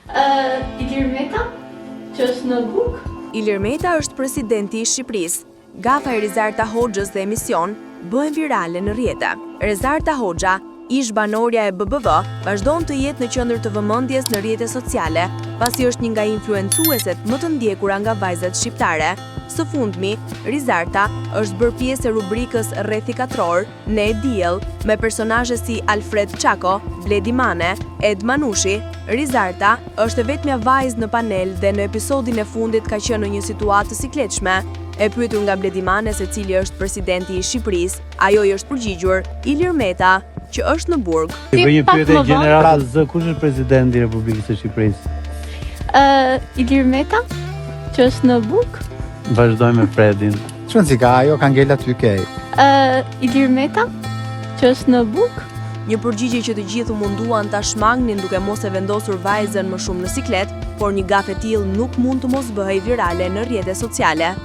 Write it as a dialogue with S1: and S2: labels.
S1: Ilir Meta, që është në Burg.
S2: Ilir Meta është presidenti i Shqipërisë. Gafa e Rizarta Hoxhës dhe emision bëhen virale në rrjete. Rizarta Hoxha, ish banorja e BBV, vazhdon të jetë në qendër të vëmendjes në rrjete sociale, pasi është një nga influencueset më të ndjekura nga vajzat shqiptare. Së fundmi, Rizarta është bërë pjesë e rubrikës Rrethi Katror, Ne e Diell, me personazhe si Alfred Çako, Bledi Mane, Ed Manushi. Rizarta është e vetmja vajzë në panel dhe në episodin e fundit ka qenë në një situatë të sikletshme. E pyetur nga Bledi Mane se cili është presidenti i Shqipërisë, ajo i është përgjigjur Ilir Meta, që është në Burg.
S3: Ti bëj një pyetje gjenerale, kush është presidenti i Republikës së Shqipërisë?
S1: Ilir Meta, që është në Burg.
S3: Vazhdojmë me Fredin.
S4: Çon si ka ajo ka ngel aty kej.
S1: Ilir Meta, që është në Burg.
S2: Një përgjigje që të gjithë munduan ta shmangnin duke mos e vendosur vajzën më shumë në siklet, por një gaf e tillë nuk mund të mos bëhej virale në rrjetet sociale.